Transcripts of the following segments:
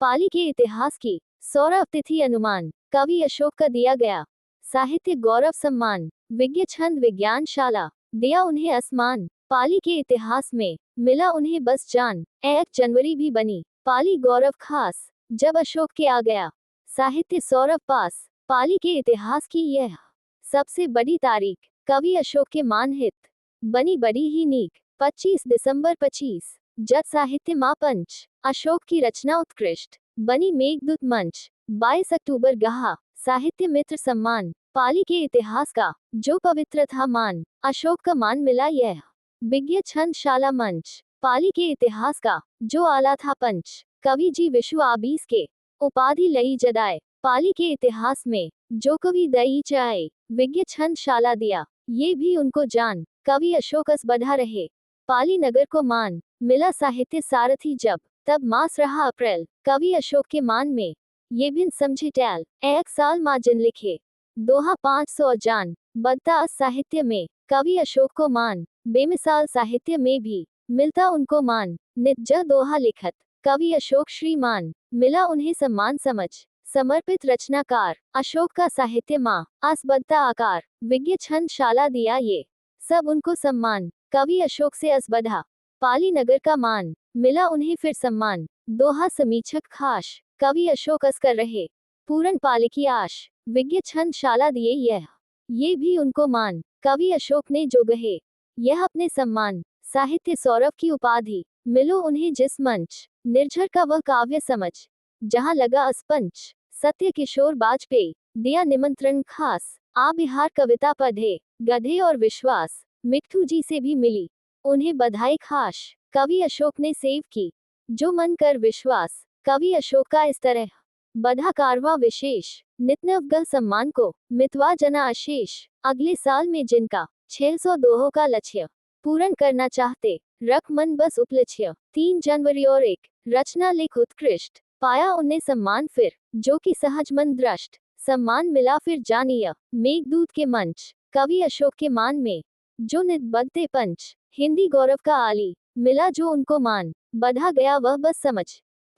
पाली के इतिहास की। सौरभ तिथि अनुमान कवि अशोक का दिया गया। साहित्य गौरव सम्मान विज्ञ छंद विज्ञानशाला दिया उन्हें आसमान। पाली के इतिहास में मिला उन्हें बस जान। 1 जनवरी भी बनी पाली गौरव खास जब अशोक के आ गया। साहित्य सौरभ पास पाली के इतिहास की यह सबसे बड़ी तारीख। कवि अशोक के मानहित बनी बड़ी ही नीक। 25 दिसंबर 25 जत साहित्य माँ पंच अशोक की रचना उत्कृष्ट बनी मेघदूत मंच। 22 अक्टूबर गहा साहित्य मित्र सम्मान पाली के इतिहास का जो पवित्र था मान। अशोक का मान मिला यह विज्ञ छंद शाला मंच पाली के इतिहास का जो आला था पंच। कवि जी विश्व आबीस के उपाधि लई जदाए पाली के इतिहास में जो कवि दई चाहे विज्ञ छंद शाला दिया ये भी उनको जान। कवि अशोक अस बढ़ा रहे पाली नगर को मान मिला साहित्य सारथी जब तब मास रहा अप्रैल। कवि अशोक के मान में ये भी समझे टैल 1 साल माँ जिन लिखे दोहा 500 जान बदता अस साहित्य में। कवि अशोक को मान बेमिसाल साहित्य में भी मिलता उनको मान। नित ज दोहा लिखत कवि अशोक श्रीमान मिला उन्हें सम्मान समझ। समर्पित रचनाकार अशोक का साहित्य माँ आस बदता आकार विज्ञ छंद शाला दिया ये सब उनको सम्मान। कवि अशोक से अस बढ़ा पाली नगर का मान मिला उन्हें फिर सम्मान। दोहा समीक्षक खास कवि अशोक अस कर रहे पूरन पाली की आश विज्ञ छंद शाला दिए यह ये भी उनको मान। कवि अशोक ने जो गहे यह अपने सम्मान। साहित्य सौरभ की उपाधि मिलो उन्हें जिस मंच निर्झर का वह काव्य समझ जहां लगा अस्पंच। सत्य किशोर बाजपेयी दिया निमंत्रण खास आ बिहार कविता पढ़े गधे और विश्वास। मिट्ठू जी से भी मिली उन्हें बधाई खास कवि अशोक ने सेव की जो मन कर विश्वास। कवि अशोक का इस तरह बढ़ा कारवा विशेष नितनवगह सम्मान को मितवा जना अशेष। अगले साल में जिनका 600 दोहों का लक्ष्य पूर्ण करना चाहते रख मन बस उपलक्ष्य। 3 जनवरी और एक रचना लेख उत्कृष्ट पाया उन्हें सम्मान फिर जो कि सहज मन दृष्ट सम्मान मिला फिर जानिया मेघदूत के मंच। कवि अशोक के मान में जो नित बदते पंच हिंदी गौरव का आली मिला जो उनको मान बढ़ा गया वह बस समझ।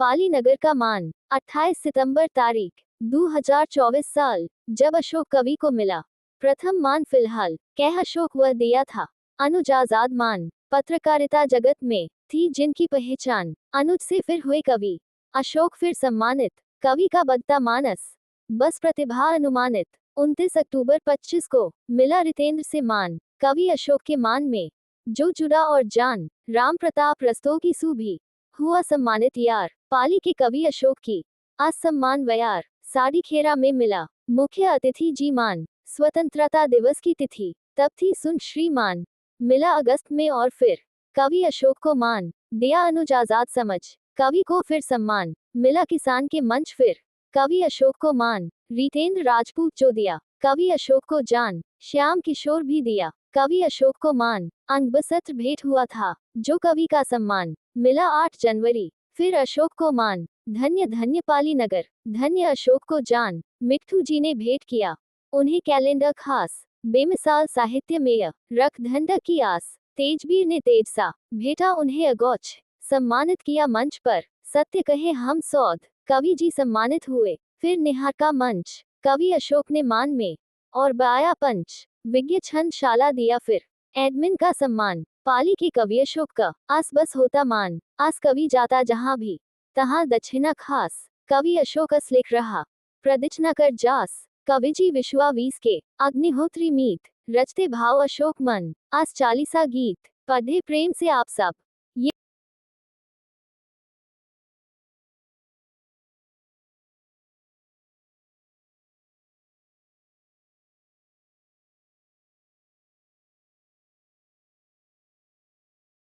पाली नगर का मान 28 सितंबर तारीख 2024 साल जब अशोक कवि को मिला प्रथम मान। फिलहाल कह अशोक वह दिया था अनुज आजाद मान। पत्रकारिता जगत में थी जिनकी पहचान अनुज से फिर हुए कवि अशोक फिर सम्मानित। कवि का बढ़ता मानस बस प्रतिभा अनुमानित। 29 अक्टूबर 25 को मिला रितेंद्र से मान। कवि अशोक के मान में जो जुड़ा और जान राम प्रताप रस्तों की सूभी हुआ सम्मानित यार। पाली के कवि अशोक की आज सम्मान व्यार साड़ी खेरा में मिला मुख्य अतिथि जी मान। स्वतंत्रता दिवस की तिथि तब थी सुन श्रीमान मिला अगस्त में और फिर कवि अशोक को मान दिया अनुज आजाद समझ। कवि को फिर सम्मान मिला किसान के मंच फिर कवि अशोक को मान। रितेंद्र राजपूत जो दिया कवि अशोक को जान श्याम किशोर भी दिया कवि अशोक को मान। अंगबसत्र भेंट हुआ था जो कवि का सम्मान मिला 8 जनवरी फिर अशोक को मान। धन्य धन्य पाली नगर धन्य अशोक को जान। मिट्ठू जी ने भेंट किया उन्हें कैलेंडर खास बेमिसाल साहित्य में रख धंधा की आस। तेजबीर ने तेज सा भेटा उन्हें अगौच सम्मानित किया मंच पर। सत्य कहे हम सौद कवि जी सम्मानित हुए फिर निहार का मंच। कवि अशोक ने मान में और बाया पंच विज्ञ छंद शाला दिया फिर एडमिन का सम्मान। पाली के कवि अशोक का आस बस होता मान। आस कवि जाता जहां भी तहां दक्षिणा खास। कवि अशोक अस लिख रहा प्रदिचना कर जास। कवि जी विश्वावीस के अग्निहोत्री मीत रचते भाव अशोक मन। आस 40सा गीत पढ़े प्रेम से आप सब।